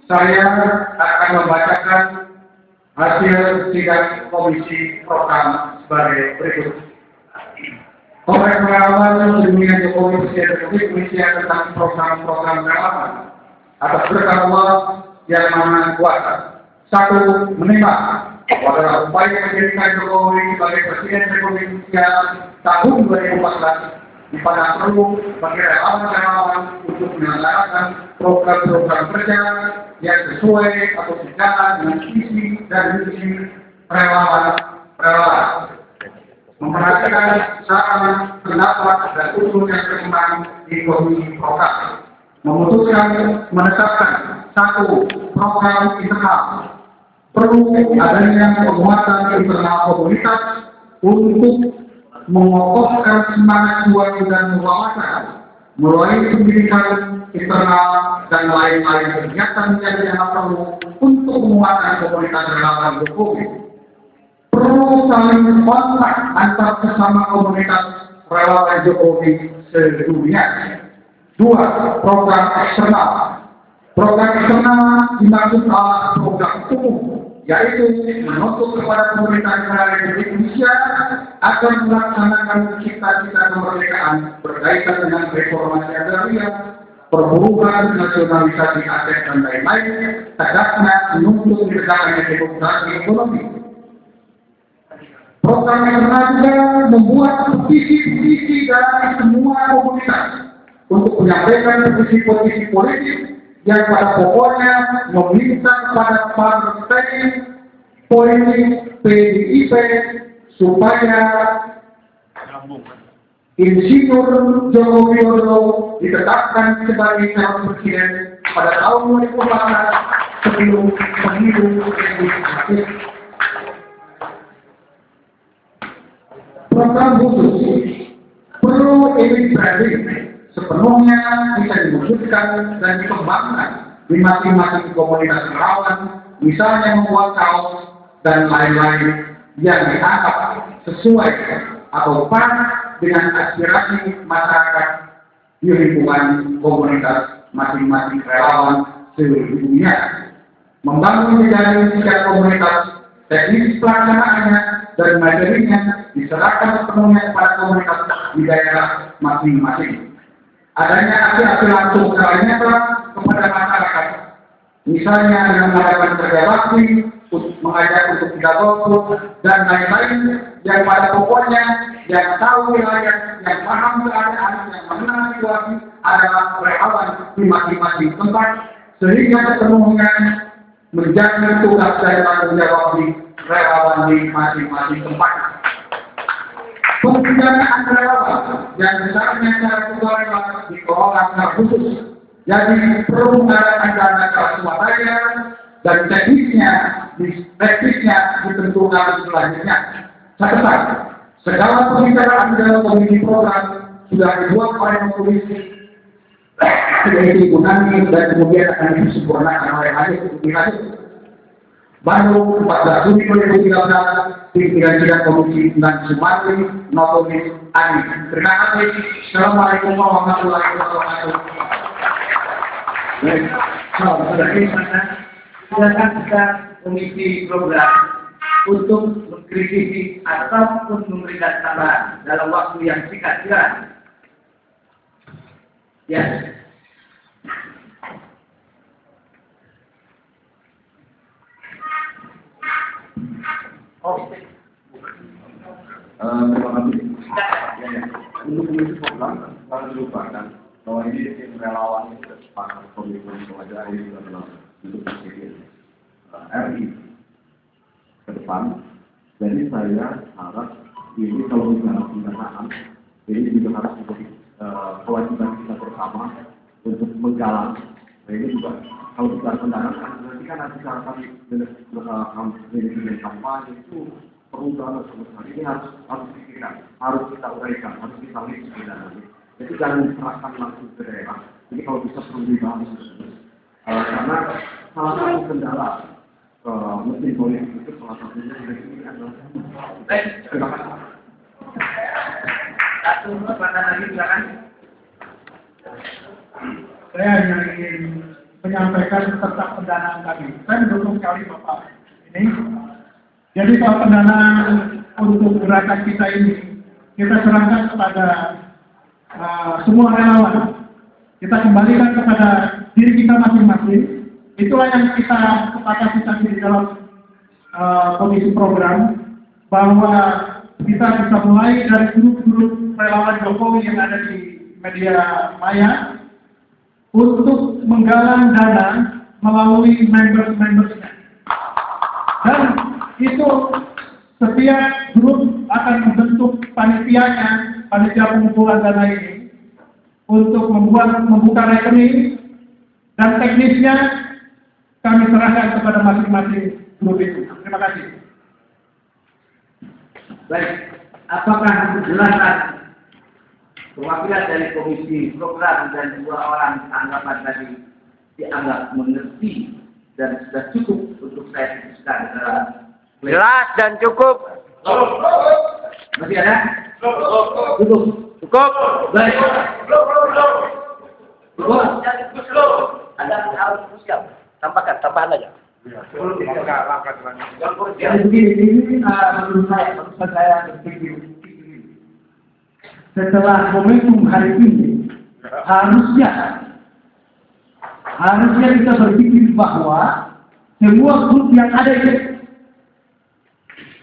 Saya akan membacakan hasil sidang komisi program sebagai berikut. Kongres Relawan Dunia Jokowi Presiden Republik Indonesia tentang program-program relawan atas berkah Allah yang Maha Kuasa. 1. Menembak adalah upaya menjadikan Jokowi sebagai Presiden Republik Indonesia tahun 2014 di mana perlu bagi relawan-relawan untuk menyelenggarakan program-program kerja yang sesuai atau sejalan dengan visi dan misi relawan. Memperhatikan saran, pendapat, dan usul yang berkembang di komisi program. Memutuskan menetapkan 1. Program internal. Perlu adanya penguatan internal komunitas untuk mengokohkan semangat juang dan mufawadah melalui pendidikan internal dan lain-lain kegiatan yang dianggap perlu untuk menguatkan komunitas relawan Jokowi. Perlu saling kontak antar sesama komunitas relawan Jokowi sedunia. 2. Program eksternal. Program eksternal dimaksud adalah program umum, yaitu menuntut kepada pemerintah negara Republik Indonesia agar melaksanakan cita-cita kemerdekaan berkaitan dengan reformasi agraria, perubahan nasionalisasi aset dan lain-lain, tegaknya menuntut ditegakkannya demokrasi ekonomi. Program eksternal juga membuat visi-visi dari semua komunitas untuk menyampaikan visi politik yang pada pokoknya meminta kepada partai politik PDIP supaya Insinyur Joko Widodo ditetapkan sebagai calon presiden pada tahun 2014 sebelum pemilu legislatif. Program khusus perlu branding sepenuhnya bisa diwujudkan dan dikembangkan di masing-masing komunitas relawan, misalnya membuat kaos dan lain-lain yang dianggap sesuai atau pas dengan aspirasi masyarakat di lingkungan komunitas masing-masing relawan seluruh dunia. Membangun jaringan setiap komunitas, teknis pelaksanaannya dan materinya diserahkan sepenuhnya kepada komunitas di daerah masing-masing. Adanya aksi-aksi langsung nyata kepada masyarakat, misalnya dengan mengadakan kerja bakti, mengajak untuk tidak golput dan lain-lain yang pada pokoknya yang tahu wilayah, yang paham keadaan, yang mengenal situasi adalah relawan di masing-masing tempat, sehingga sepenuhnya menjadi tugas dan tanggung jawab di relawan di masing-masing tempat. Pembicaraan relawan yang besarnya secara sukarela dikelola secara khusus, jadi perlu mengadakan dana swadaya dan teknisnya ditentukan selanjutnya. Catatan, segala pembicaraan dalam komisi program sudah dibuat oleh komisi yaitu Gunani dan kemudian akan disempurnakan oleh Hadir. Bandung 14 Juni 2013, pimpinan sidang Komisi 9 Sumatri, Notomis Ani. Terima kasih. Assalamualaikum warahmatullahi wabarakatuh. Baik, silakan kita komisi program untuk mengkritisi ataupun memberikan saran dalam waktu yang singkat. Ya. Terima kasih. Untuk komisi program, harus dilupakan bahwa ini tim relawan para pemimpin wajah ini juga adalah untuk presiden RI ke depan. Jadi saya harap ini kalau bicara pendanaan, ini juga harus menjadi kewajiban kita bersama untuk menggalang. Nah ini juga kalau bicara pendanaan, nanti kan acara kami manajemen kampanye itu perlu banget sebesar ini harus dipikirkan, harus kita uraikan, harus kita lihat sebenarnya. Jadi jangan diserahkan langsung ke daerah. Jadi kalau bisa perlu dibahas karena salah satu kendala mesin politik itu salah satunya ini adalah. Terima kasih. Satu pertanyaan lagi silakan. saya hanya ingin menyampaikan tentang pendanaan kami. Saya mendukung sekali Bapak ini. Jadi soal pendanaan untuk gerakan kita ini, kita serahkan kepada semua relawan. Kita kembalikan kepada diri kita masing-masing. Itulah yang kita sepakati tadi di dalam komisi program, bahwa kita bisa mulai dari grup-grup relawan Jokowi yang ada di media maya untuk menggalang dana melalui members-membersnya. Dan itu setiap grup akan membentuk panitianya, panitia pengumpulan dana ini, untuk membuka rekening, dan teknisnya kami serahkan kepada masing-masing grup itu. Terima kasih. Baik, apakah penjelasan perwakilan dari komisi program dan dua orang tanggapan tadi dianggap mengerti dan sudah cukup untuk saya putuskan dalam Jelas dan cukup. masih ada? Cukup. Cukup. Baik. Cukup. Ada harus siap. Tambahkan, tambahan aja. Jadi begini, ini menurut saya berpikir, setelah momentum hari ini, harusnya kita berpikir bahwa semua grup yang ada ini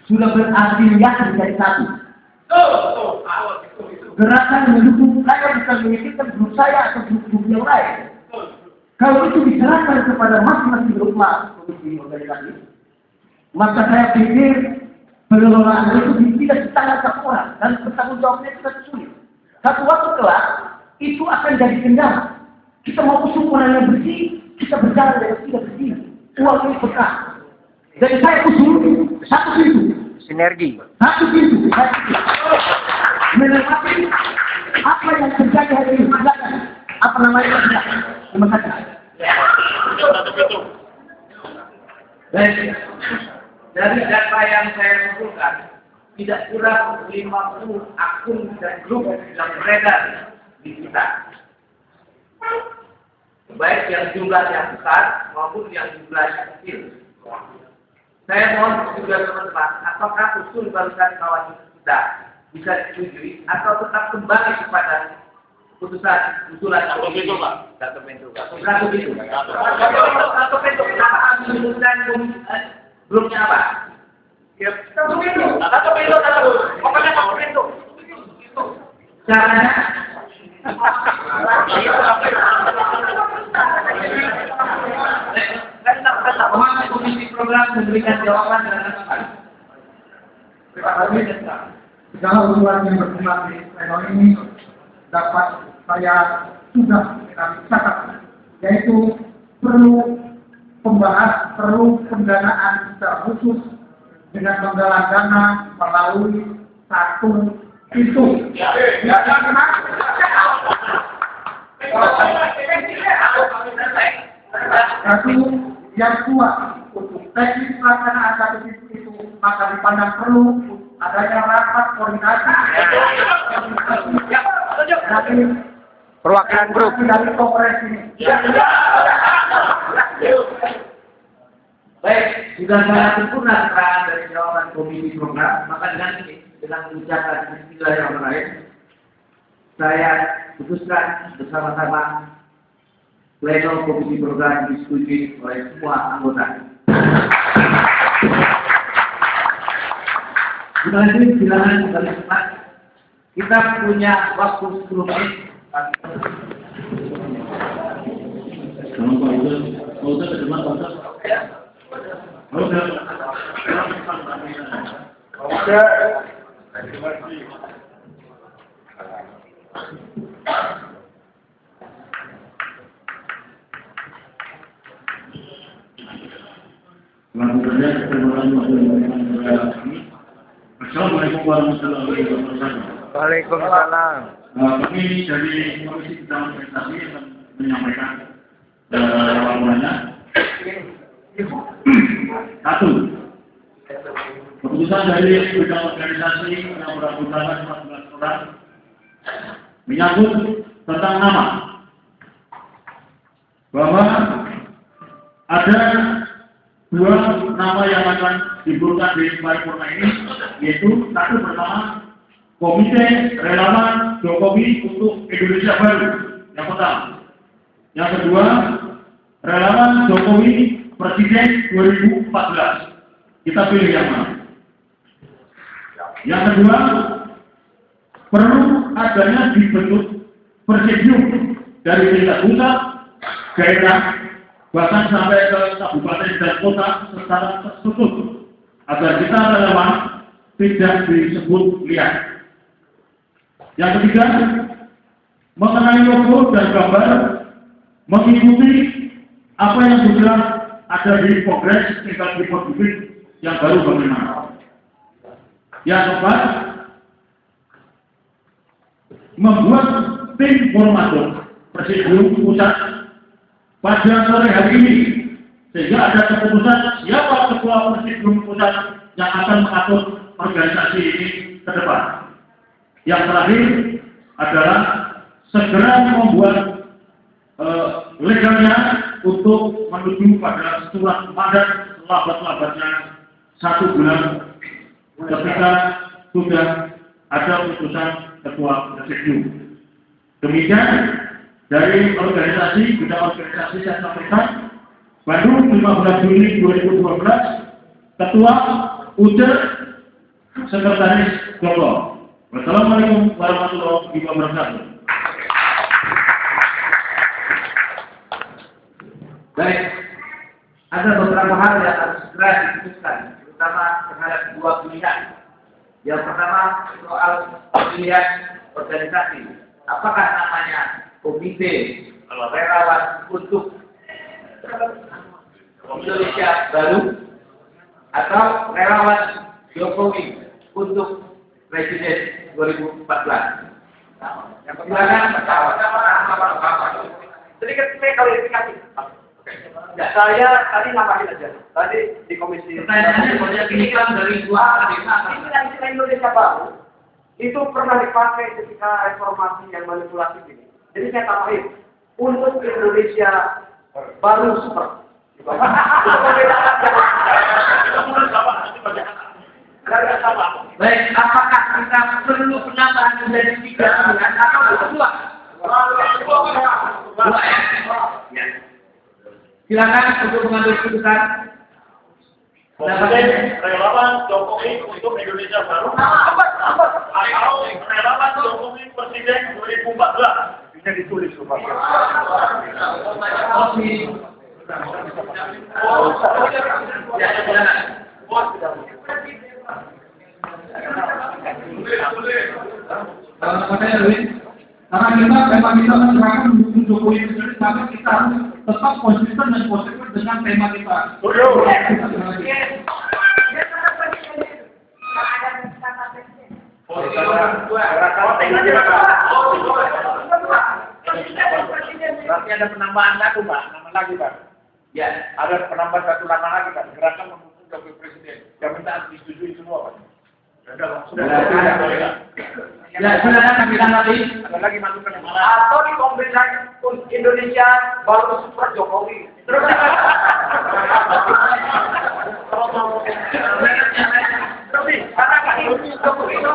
sudah berafiliasi menjadi satu. Gerakan mendukung saya bukan memikirkan grup saya atau grup yang lain. Kalau itu diserahkan kepada masing-masing grup komisi organisasi, maka saya pikir pengelolaan itu tidak di tangan satu orang dan bertanggung jawabnya kita sulit. Satu waktu kelak itu akan jadi kendala. Kita mau usung orang yang bersih, kita berjalan dengan tidak bersih. Uang ini bekas. Jadi saya usul satu pintu. Sinergi. Satu pintu. Melewati apa yang terjadi hari ini. Apa namanya? Terima kasih. Baik. Dari data yang saya kumpulkan, tidak kurang 50 akun dan grup yang beredar di kita. Baik yang jumlahnya besar maupun yang jumlahnya kecil. Saya mohon juga teman-teman, apakah usul barusan kawan kita bisa disetujui atau tetap kembali kepada usulan satu pintu, Pak. Satu pintu. Satu pintu. Kenapa kami menyebutkan grupnya apa? Satu pintu. Pokoknya satu pintu. Caranya Bagaimana komisi program memberikan jawaban dengan tepat? Segala usulan yang berkembang di channel ini dapat saya sudah catat, yaitu perlu pendanaan secara khusus dengan menggalang dana melalui satu pintu. Satu yang kuat untuk teknis pelaksanaan satu pintu itu, maka dipandang perlu adanya rapat koordinasi dari Perwakilan grup. dari kongres ini. Baik, sudah sangat sempurna keterangan dari jawaban komisi program. Maka dengan mengucapkan bismillahirrahmanirrahim, saya putuskan bersama-sama pleno komisi program disetujui oleh semua anggota. Terima kasih, silakan kembali cepat. Kita punya waktu 10 menit. Assalamualaikum warahmatullahi wabarakatuh. Waalaikumsalam. Kami dari Komisi Bidang Organisasi menyampaikan laporannya. Satu, keputusan dari bidang organisasi yang beranggotakan 14 orang menyangkut tentang nama. bahwa ada dua nama yang akan dibutuhkan di paripurna ini, yaitu satu bernama Komite Relawan Jokowi untuk Indonesia Baru, yang pertama. Yang kedua, Relawan Jokowi Presiden 2014. Kita pilih yang mana? Yang kedua, perlu adanya dibentuk presidium dari tingkat pusat, daerah, bahkan sampai ke kabupaten dan kota secara terstruktur, agar kita relawan tidak disebut liar. Yang ketiga, mengenai logo dan gambar, mengikuti apa yang sudah ada di Kongres tingkat Republik yang baru bagaimana. Yang keempat, membuat tim formatur presidium pusat pada sore hari ini, sehingga ada keputusan siapa ketua presidium pusat yang akan mengatur organisasi ini ke depan. Yang terakhir adalah segera membuat legalnya untuk menuju pada surat mandat lambat-lambatnya 1 bulan ketika sudah ada putusan ketua presidium. Demikian dari organisasi, bidang organisasi saya sampaikan. Bandung 15 Juni 2012, Ketua UDER, Sekretaris Joko. Wassalamualaikum warahmatullahi wabarakatuh. Baik, ada beberapa hal yang harus segera diputuskan, terutama terhadap dua pilihan. Yang pertama soal pilihan organisasi. Apakah namanya Komite Relawan untuk Indonesia Baru atau Relawan Jokowi untuk Presiden 2014? Yang pertama, sedikit saya klarifikasi. Ya, saya tadi nambahin aja. Tadi di komisi. Pertanyaannya banyak pilihan dari dua. Ini yang istilah Indonesia Baru itu pernah dipakai ketika reformasi yang manipulatif ini. Jadi saya tambahin untuk Indonesia Baru super. Baik, apakah kita perlu penambahan menjadi 3 bulan atau 2? Ya. Silakan untuk mengambil keputusan. Relawan Jokowi untuk Indonesia Baru atau relawan Jokowi Presiden 2014. Bisa ditulis Pak. Karena tema kita kan mendukung Jokowi sendiri, maka kita harus tetap konsisten dan konsekuen dengan tema kita. Berarti ada penambahan satu Pak, nama lagi Pak. Ya, Ada penambahan satu nama lagi Pak, gerakan mendukung Jokowi Presiden. Yang minta disetujui semua Pak. Sudah. ya silakan kami tanggapi. Ada lagi masukan yang mana? Atau dikombinasikan Indonesia Baru Super Jokowi. Terus karena kan Jokowi itu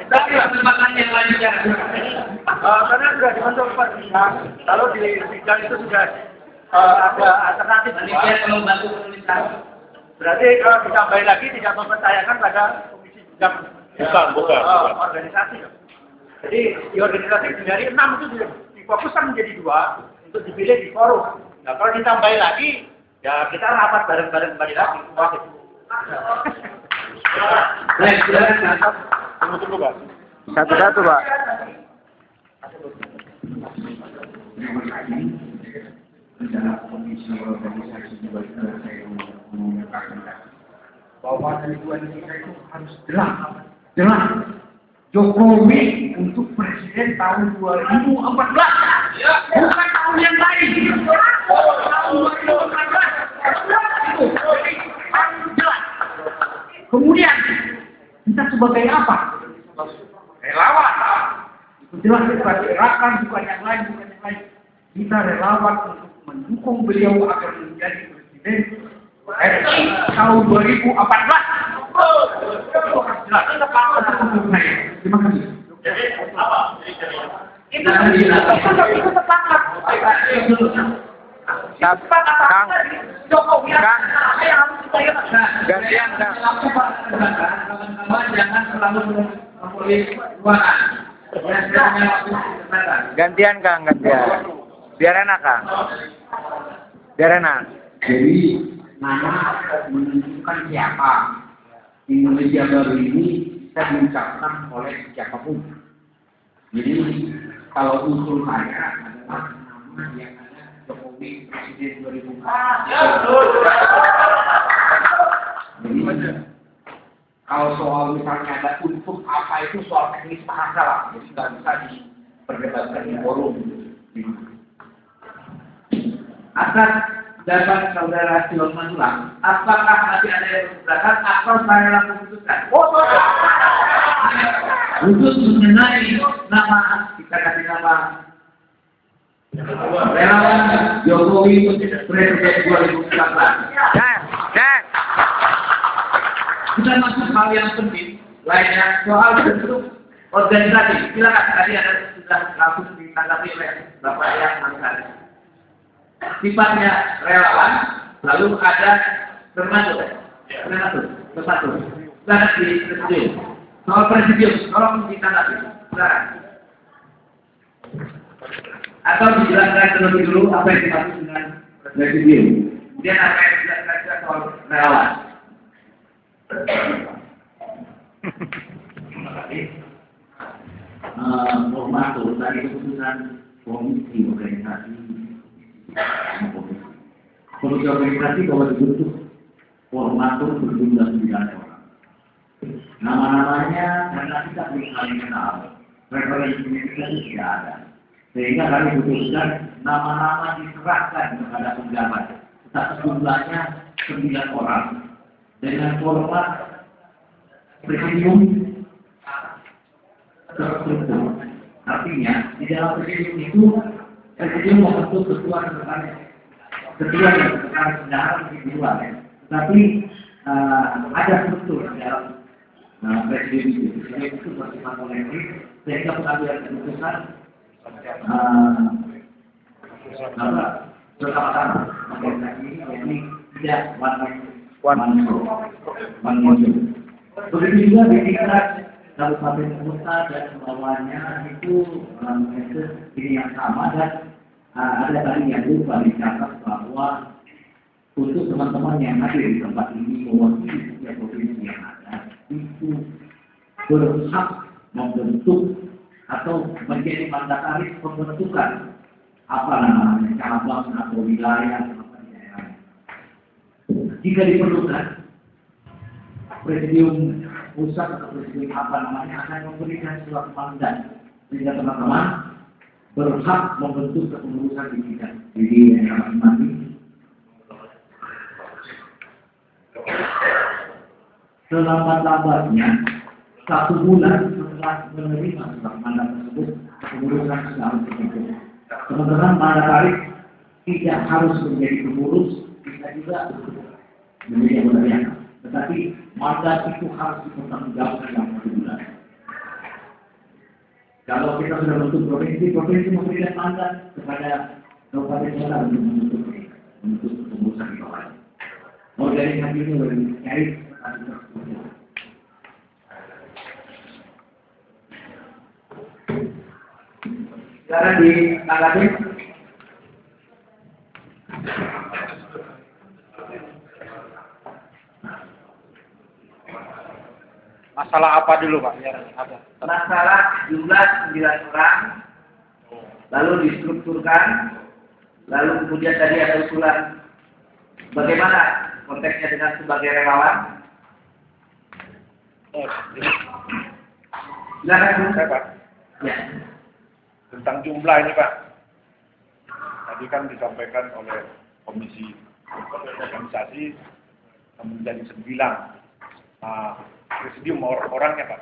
tapi kesempatan yang lainnya. Karena sudah dibentuk Pak. Kalau di bidang itu sudah ada alternatif. Dia kalau bantu penulisan. Berarti kalau ditambahin lagi tidak mempercayakan pada komisi bidang Bukan. organisasi. Jadi di organisasi dari 6 itu difokuskan menjadi 2 untuk dipilih di forum. Nah kalau ditambahin lagi, ya kita rapat bareng-bareng kembali lagi. Baik, silakan. Tunggu Pak. Satu-satu, Pak. Terima kasih. Rencana komisi organisasi juga saya mengatakan bahwa dari dua Indonesia itu harus jelas. Jokowi untuk presiden tahun 2014, bukan tahun yang lain. Tahun 2014 harus jelas. Kemudian kita sebagai apa? Relawan. Itu jelas bukan gerakan, bukan yang lain. kita relawan untuk mendukung beliau agar menjadi presiden RI tahun 2014. Itu harus jelas. Terima kasih. Itu sepakat. Kang, Jokowi Kang. saya harus dibayar. Gantian, Kang. Kawan-kawan jangan selalu memulih luaran. Gantian, Kang, gantian. Biar enak, Kang. Biar enak. Jadi nama menentukan siapa. Indonesia Baru ini bisa diucapkan oleh siapapun. Jadi kalau usul saya adalah nama yang ada Jokowi Presiden 2014. Jadi kalau soal misalnya ada unsur apa itu soal teknis bahasa lah, jadi nggak bisa diperdebatkan di forum. Atas jawaban saudara Silon Manulang, apakah masih ada yang berkeberatan atau saya langsung putuskan? Khusus mengenai nama, kita kasih nama relawan Jokowi Presiden 2014. Dan. Kita masuk hal yang penting lainnya soal bentuk organisasi. Silakan tadi ada sudah langsung ditanggapi oleh Bapak yang Mansari. Sifatnya relawan, lalu ada termasuk, bersatu. Silakan di presidium. Soal presidium, tolong ditanggapi. Silakan. Atau dijelaskan terlebih dulu apa yang dimaksud dengan presidium. Kemudian apa yang dijelaskan soal relawan. Terima kasih. Formatur tadi keputusan komisi organisasi. Komisi organisasi bahwa dibentuk formatur berjumlah 9 orang. Nama-namanya karena kita belum saling kenal, referensinya kita tidak ada. Sehingga kami putuskan nama-nama diserahkan kepada pejabat. Tetapi jumlahnya 9 orang. Dengan format presidium terstruktur. Artinya, di dalam presidium itu, presidium membentuk ketua dan sekretaris bendahara individual. Tapi ada struktur di dalam presidium itu. Presidium itu bersifat kolektif, sehingga pengambilan keputusan bersama-sama mengenai ini, jadi tidak begitu juga di tingkat kabupaten kota dan bawahnya itu ini yang sama, dan ada tadi yang lupa dicatat bahwa untuk teman-teman yang hadir di tempat ini mewakili setiap provinsi yang ada itu berhak membentuk atau menjadi mandataris pembentukan apa namanya cabang atau wilayah. Jika diperlukan, presidium pusat atau presidium apa namanya akan memberikan surat mandat sehingga teman-teman berhak membentuk kepengurusan di bidang yang masing-masing. Selambat-lambatnya 1 bulan setelah menerima surat mandat tersebut, kepengurusan sudah harus dibentuk. Teman-teman mandataris tidak harus menjadi pengurus, bisa juga menjadi anggota yang, tetapi mandat itu harus dipertanggungjawabkan dalam 1 bulan. Kalau kita sudah bentuk provinsi memberikan mandat kepada kabupaten kota untuk membentuk pengurusan di bawah. Organisasi ini lebih cari sekarang ditanggapi. Masalah apa dulu, Pak? Ya, apa? Masalah jumlah 9 orang, lalu distrukturkan, lalu kemudian tadi ada usulan bagaimana konteksnya dengan sebagai relawan. Silakan, Pak. Ya. Tentang jumlah ini, Pak. Tadi kan disampaikan oleh komisi organisasi menjadi 9 presidium orangnya, Pak.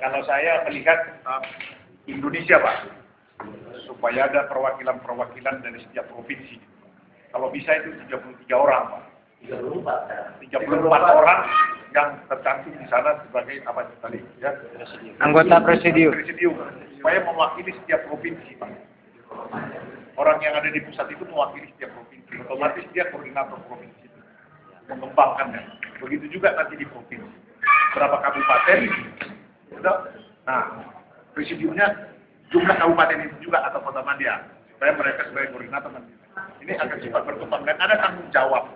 Kalau saya melihat Indonesia, Pak, supaya ada perwakilan-perwakilan dari setiap provinsi. Kalau bisa itu 33 orang, Pak. 34 orang yang tercantum di sana sebagai apa tadi ya, Anggota presidium. Supaya mewakili setiap provinsi, Pak. Orang yang ada di pusat itu mewakili setiap provinsi, otomatis dia koordinator provinsi itu, mengembangkannya. Begitu juga nanti di provinsi, berapa kabupaten, gitu. Nah, presidiumnya jumlah kabupaten itu juga atau kota media, supaya mereka sebagai koordinator nanti. Ini akan cepat berkembang dan ada tanggung jawab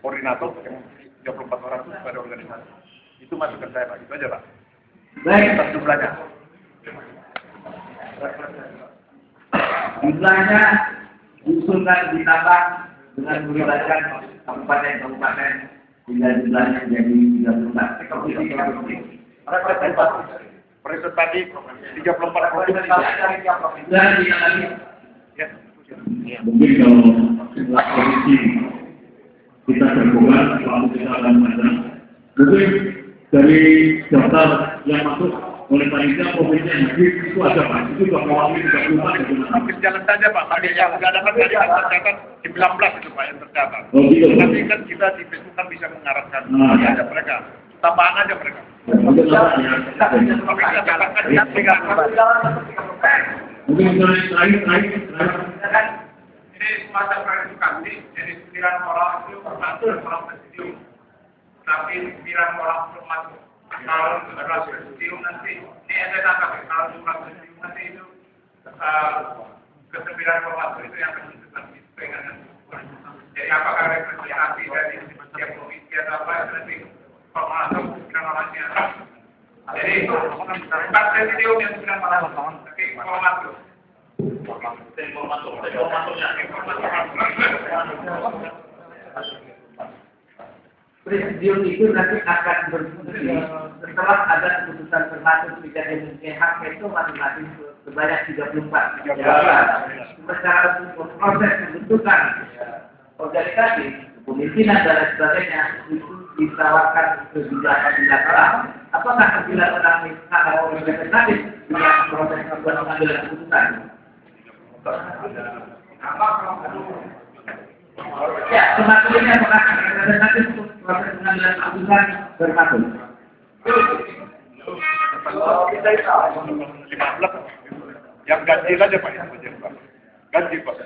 koordinator yang 34 orang itu pada organisasi. Itu masukan saya, Pak. Itu aja, Pak. Baik, Atas jumlahnya. jumlahnya diusulkan ditambah dengan melibatkan kabupaten-kabupaten hingga jumlahnya menjadi 34. Presiden tadi 34 provinsi. Dan tidak lagi. Ya. Mungkin kalau setelah kondisi kita terbuka, kalau kita akan ada, mungkin dari daftar yang masuk oleh panitia provinsi yang hadir itu ada Pak, itu sudah mewakili 34 bagaimana? Habis jalan saja, Pak. Tadi yang nggak ada kan tadi kan tercatat 19 itu, Pak, yang tercatat. Oh gitu. Nanti kan kita di Facebook kan bisa mengarahkan aja mereka. Tambahan aja mereka. Mungkin apa ya? Tapi kita katakan ya, Mungkin terakhir. Ini semacam klarifikasi, jadi 9 orang itu masuk dalam presidium, tapi 9 orang belum masuk. Kalau adalah presidium nanti, ini ada tangkap, kalau jumlah presidium nanti itu ke 9 orang masuk itu yang menentukan dengan. Jadi apakah representasi dari setiap provinsi atau apa itu nanti kalau masuk 9 orangnya. Jadi bukan presidium yang 9 orang, tapi kalau masuk. Presidium itu nanti akan berfungsi setelah ada keputusan termasuk tidak dimiliki hak itu masing-masing sebanyak 34. Sementara untuk proses pembentukan organisasi, kepemimpinan dan lain sebagainya itu ditawarkan ke bilateral. Apakah bilateral ini akan representatif dengan proses pengambilan keputusan? Ya, semakin ini apakah representatif untuk proses pengambilan keputusan bermakna? 15 yang ganjil aja, Pak, yang ganjil, Pak. Ganjil, Pak.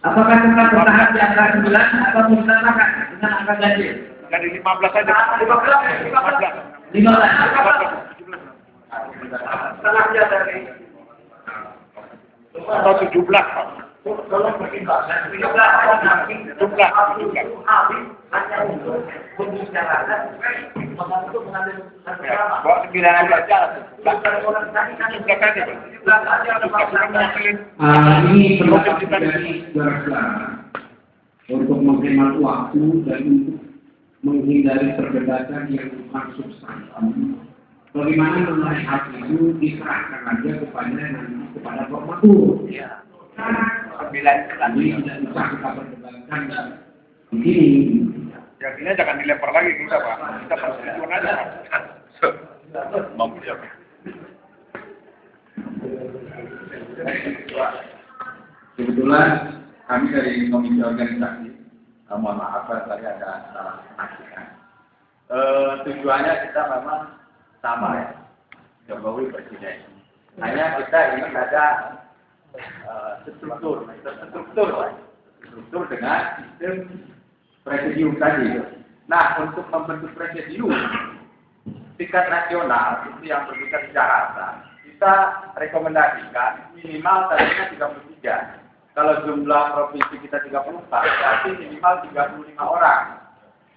Apakah tetap bertahan di angka 9 atau ditambahkan dengan angka ganjil? Jadi 15 aja, Pak. 15. 15. Setengahnya dari Atau 17, Pak. tolong pertimbangkan 17 Jumlah. hanya untuk membicarakan untuk mengambil Ya, bawa 9 aja. bukan orang tadi kan 17 aja, Pak. 17 aja ada 17 mewakili. Ini pendapat dari saudara-saudara untuk menghemat waktu dan untuk menghindari perdebatan yang bukan substansi. Bagaimana mengenai hal itu diserahkan aja kepada formatur. Kami tidak usah kita perdebatkan di sini. Yang ini jangan dilempar lagi kita, Pak. Kita persetujuan aja, Pak. Mampu ya, Pak. Kebetulan kami dari komisi organisasi, mohon maaf tadi ada salah penafsiran. Tujuannya kita memang sama ya, Jokowi presiden. Hanya kita ingin ada struktur dengan sistem presidium tadi. Nah, untuk membentuk presidium tingkat nasional itu yang berbicara di Jakarta, kita rekomendasikan minimal tadinya 33. Kalau jumlah provinsi kita 34, berarti minimal 35 orang,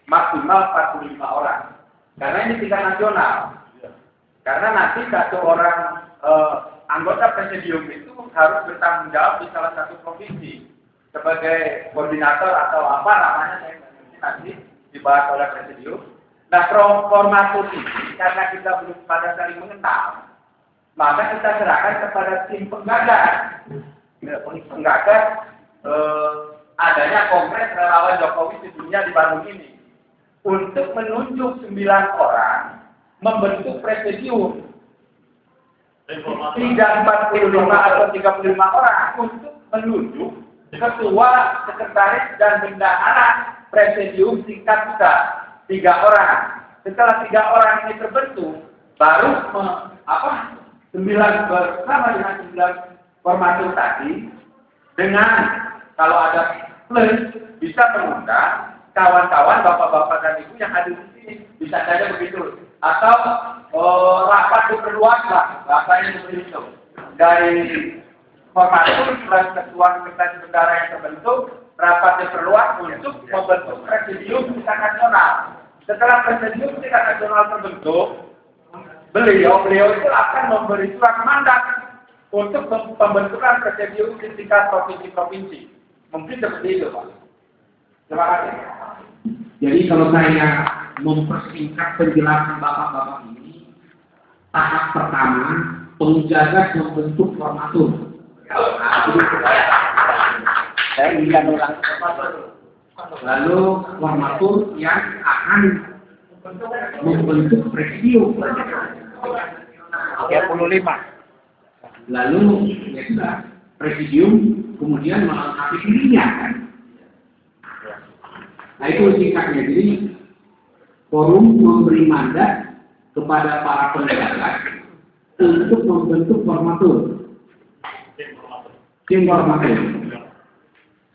maksimal 45 orang. Karena ini tingkat nasional. Karena nanti satu orang anggota presidium itu harus bertanggung jawab di salah satu provinsi sebagai koordinator atau apa namanya, saya nanti dibahas oleh presidium. Nah, formatur ini karena kita belum pada saling mengenal, maka kita serahkan kepada tim penggagas. Penggagas adanya Kongres Relawan Jokowi Sedunia di Bandung ini untuk menunjuk 9 orang membentuk presidium. tidak 45 atau 35 orang untuk menunjuk ketua, sekretaris, dan bendahara presidium tingkat pusat 3 orang. Setelah 3 orang ini terbentuk, baru 9 bersama dengan 9 formatur tadi, dengan kalau ada plus bisa mengundang kawan-kawan, bapak-bapak dan ibu yang hadir di sini, bisa saja begitu. Atau rapat diperluas lah, bahasanya seperti itu. Dari formatur plus ketua sekretaris bendahara yang terbentuk, rapat diperluas untuk membentuk presidium tingkat nasional. Setelah presidium tingkat nasional terbentuk, beliau itu akan memberi surat mandat untuk pembentukan presidium di tingkat provinsi-provinsi. Mungkin seperti itu, Pak. Terima kasih. Jadi kalau saya mempersingkat penjelasan bapak-bapak ini, tahap pertama penjaga membentuk formatur. Lalu formatur yang akan membentuk presidium. 35. Lalu ya sudah, presidium kemudian melengkapi dirinya kan. Nah itu singkatnya. Jadi forum memberi mandat kepada para penjaga untuk membentuk formatur. Tim formatur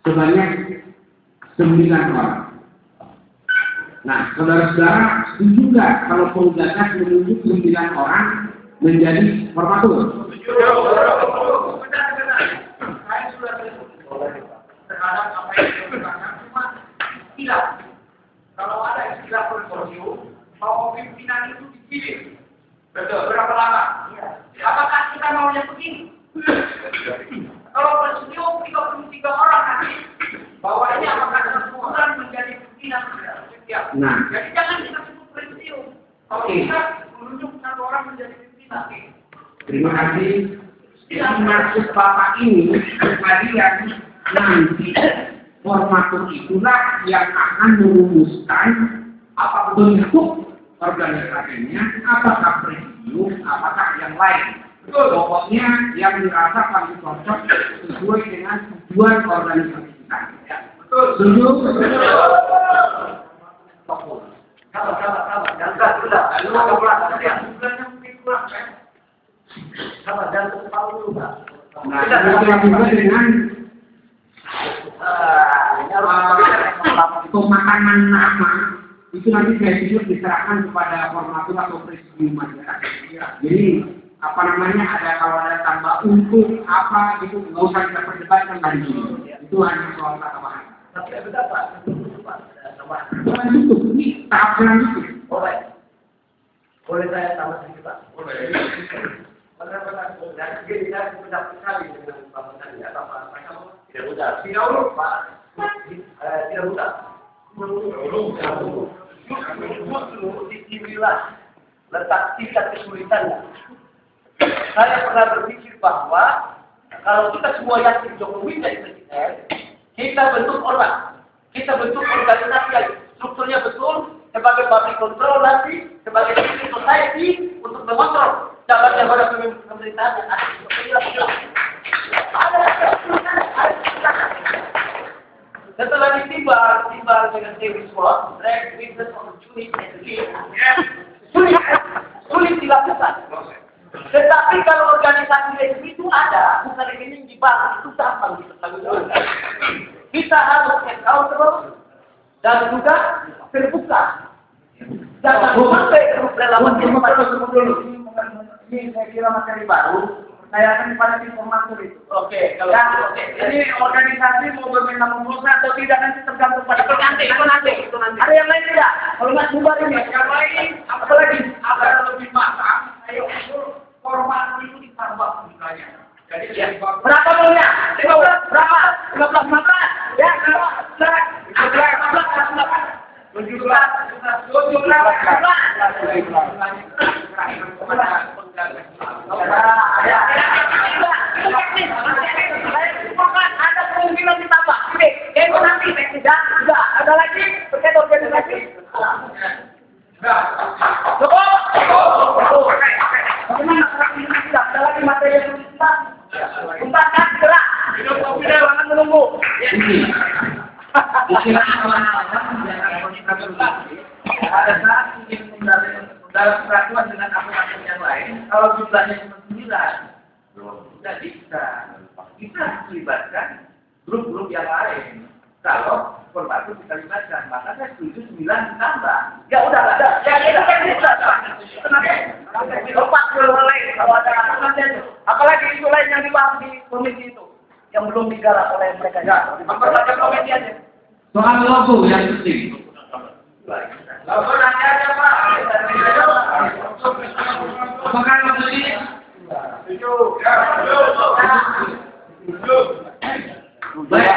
sebanyak 9 orang. Nah, saudara-saudara setuju nggak kalau penjaga menunjuk 9 orang menjadi formatur? Terhadap apa yang dikatakan cuma istilah. Kalau ada istilah konsorsium, mau pimpinan itu dipilih. Betul. Berapa lama? Apakah kita maunya begini? Kalau presidium 33 orang nanti, bawahnya apakah semua menjadi pimpinan? Nah. Jadi jangan kita sebut presidium. Kalau kita menunjuk 1 orang menjadi pimpinan. Terima kasih. Yang maksud Bapak ini kalian nanti formatur itulah yang akan merumuskan apa bentuk organisasinya, apakah presidium, apakah yang lain. Pokoknya yang dirasa paling cocok sesuai dengan tujuan organisasi kita. Setuju? Sama. Jangan sudah. Lalu ada pelaksanaan yang bulannya mungkin kurang kan? Sama, jangan terlalu dulu, Pak. Nah, kita juga dengan pemakanan nama itu nanti saya pikir diserahkan kepada formatur atau presidium aja. Jadi apa namanya kalau ada tambah untuk apa itu nggak usah kita perdebatkan lagi. Itu hanya soal kata bahasa. Tapi ada berapa? Pak. Bukan cukup, ini tahap selanjutnya. Boleh saya tambah sedikit, Pak? Boleh. Dan dia tidak sekali dengan Bapak tadi atau Pak Pak. Tidak mudah. Tidak urut, Pak. Tidak mudah. Justru disinilah letak tingkat kesulitannya. Saya pernah berpikir bahwa kalau kita semua yakin Jokowi jadi presiden, kita bentuk orang, kita bentuk organisasi yang strukturnya betul sebagai public control nanti, sebagai civil society untuk mengontrol jabat-jabat pemerintahan yang ada setelah ditibar dengan teori SWOT, Strength, Weakness, Opportunity, and Lead, sulit dilakukan. Tetapi kalau organisasi itu ada, bukan rekening di bank, itu gampang dipertanggungjawabkan. Kita harus accountable dan juga terbuka. Jangan sampai relawan dulu. Ini saya kira materi baru. Saya akan kepada tim formatur itu. Oke, kalau jadi organisasi mau berminat memulsa atau tidak nanti tergantung pada itu nanti. Ada yang lain tidak? Kalau nggak bubar ini, yang lain apalagi agar lebih matang, ayo format itu ditambah jumlahnya. Jadi berapa banyak? 15 berapa? 15 ya, 17 ada kemungkinan ditambah. Itu nanti sudah ada lagi terkait organisasi. Cukup. Bagaimana? Ada lagi? Silakan gerak. Hidup kopi dan jangan menunggu. Ini. Istilah kawan-kawan jangan komunitas berlari. Pada saat ingin dalam peraturan dengan akun-akun yang lain, kalau jumlahnya cuma 9, tidak bisa. Kita harus melibatkan grup-grup yang lain. Kalau formatur kita libatkan, maka saya setuju 9 ditambah. Ya udah nggak ada. Ya itu kan bisa. Kenapa? Lepas mulai kalau ada apalagi isu lain yang dibahas di komisi itu yang belum digarap oleh mereka. Ya, apalagi komisi aja. Soal logo yang penting. Logo nanti aja Pak. Apakah logo ini? Baik.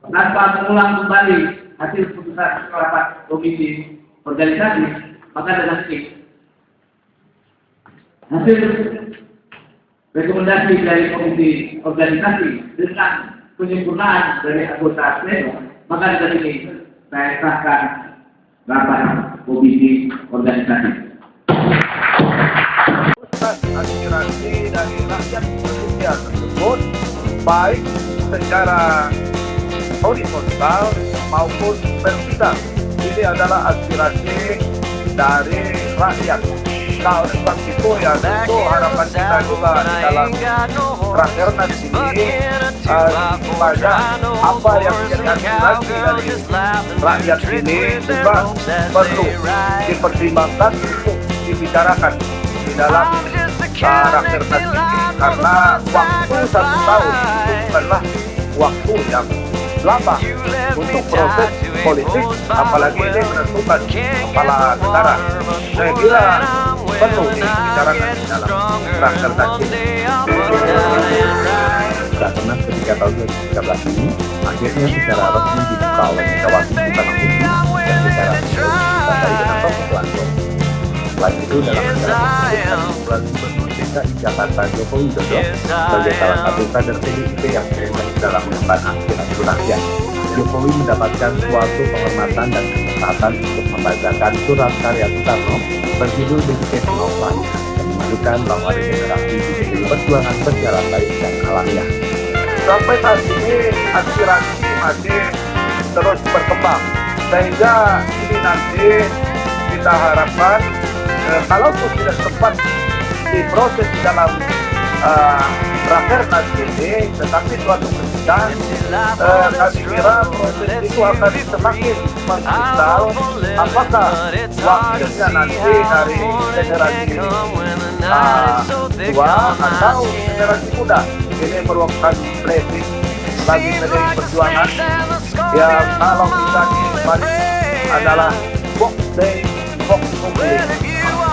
Tanpa mengulang kembali hasil putusan rapat komisi organisasi, maka dengan hasil rekomendasi dari komisi organisasi dengan penyempurnaan dari anggota pleno, maka dengan ini saya sahkan rapat komisi organisasi. Aspirasi dari rakyat Indonesia tersebut baik secara horizontal maupun vertikal. Ini adalah aspirasi dari rakyat. Nah, oleh sebab itu ya tentu harapan kita juga di dalam Rakernas ini supaya apa yang menjadi aspirasi dari rakyat ini juga perlu dipertimbangkan untuk dibicarakan di dalam Rakernas ini, karena waktu 1 tahun itu bukanlah waktu yang lama untuk proses politik, apalagi ini menentukan kepala negara. Saya kira perlu dibicarakan di dalam Rakernas ini. Rakernas ketika tahun 2013 ini akhirnya secara resmi dibuka oleh Megawati Soekarno Putri dan secara resmi ditandai dengan proses langsung. Selain itu dalam acara tersebut Gubernur DKI Jakarta Joko Widodo sebagai salah satu kader PDIP yang terlibat dalam mengemban aspirasi rakyat. Jokowi mendapatkan suatu penghormatan dan kesempatan untuk membacakan surat karya Soekarno berjudul Dedication of Life dan menunjukkan bahwa regenerasi di PDI Perjuangan berjalan baik dan alamiah. Sampai saat ini aspirasi masih terus berkembang, sehingga ini nanti kita harapkan kalau tidak sempat diproses di dalam Rakernas ini, tetapi suatu ketika kami kira proses itu akan semakin mengkristal. Apakah wakilnya nanti dari generasi tua atau generasi muda? Ini merupakan blessing bagi PDI Perjuangan yang kalau kita dibalik adalah box day, box publik.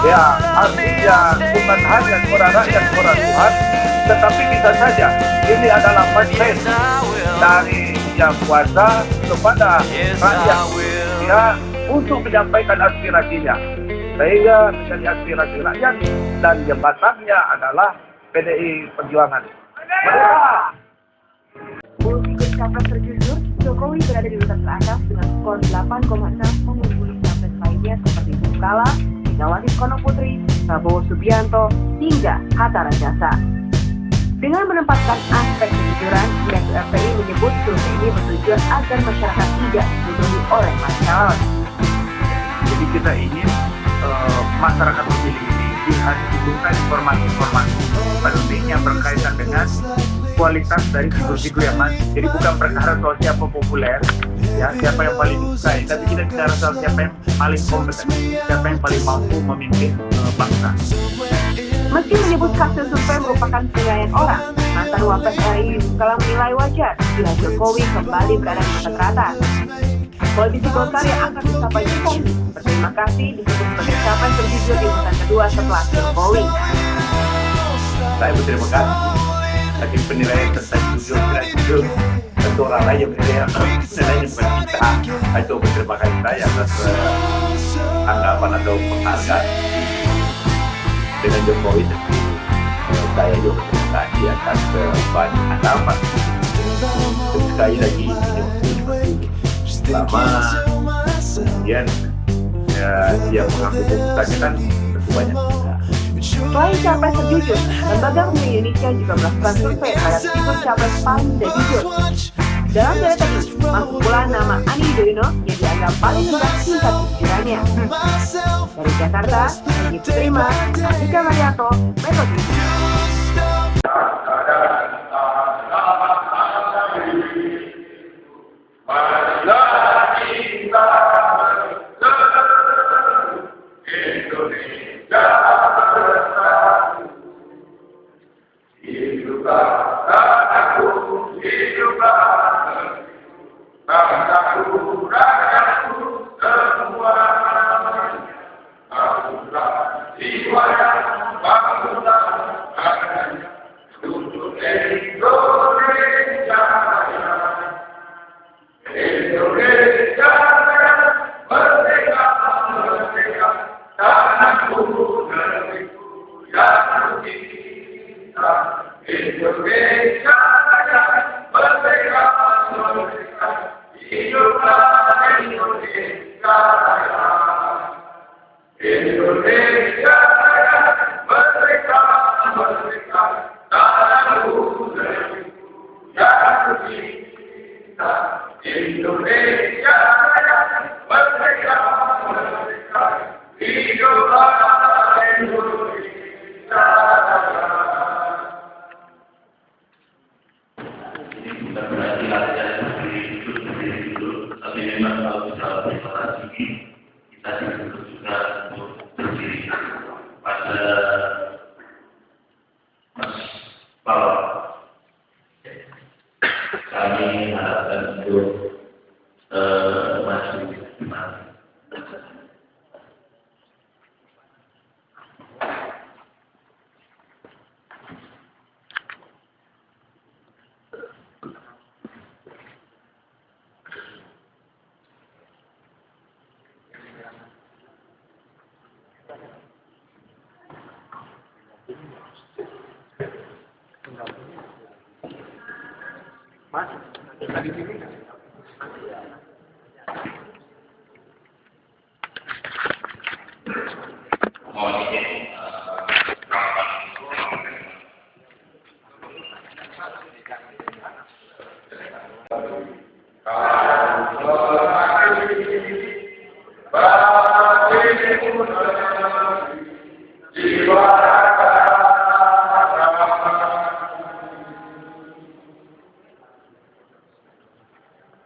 Ya, artinya bukan hanya suara rakyat, suara Tuhan, tetapi bisa saja ini adalah manifest dari Yang Kuasa kepada rakyat ya, untuk menyampaikan aspirasinya, sehingga menjadi aspirasi rakyat dan jembatannya adalah PDI Perjuangan. Ikut capres terjujur, Jokowi berada di urutan teratas dengan skor 8,6 mengungguli capres lainnya seperti Yusuf Kala, Megawati Soekarno Putri, Prabowo Subianto, hingga Hatta Rajasa. Dengan menempatkan aspek kejujuran, pihak FPI menyebut survei ini bertujuan agar masyarakat tidak dibodohi oleh para calon. Jadi kita ingin masyarakat pemilih ini dihubungkan informasi-informasi penting yang berkaitan dengan kualitas dari figur-figur yang masih. Jadi bukan perkara soal siapa populer, ya siapa yang paling disukai, tapi kita bicara soal siapa yang paling kompeten, siapa yang paling mampu memimpin bangsa. Meski menyebut hasil survei merupakan penilaian orang, mantan Wapres RI Yusuf Kala menilai wajar bila Jokowi kembali berada di urutan teratas. Politisi Golkar yang akan mencapai Jokowi berterima kasih disebut sebagai capres terjujur di urutan kedua setelah Jokowi. Saya berterima kasih bagi penilaian tentang jujur tidak jujur. Tentu orang lain yang menilai, penilaiannya bukan kita. Itu berterima kasih saya atas anggapan atau penghargaan dengan Jokowi. Saya juga berterima kasih atas banyak harapan. Sekali lagi selama kemudian ya, dia mengambil keputusannya kan tentu banyak kita. Selain capres terjujur, Lembaga Pemilih Indonesia juga melakukan survei terhadap figur capres paling tidak jujur. Dalam data ini, masuk pula nama Ani Yudhoyono yang dianggap paling rendah tingkat kejujurannya. Dari Jakarta, Egy Putrima, Andika Marianto, Metro TV.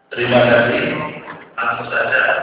Terima kasih. Langsung saja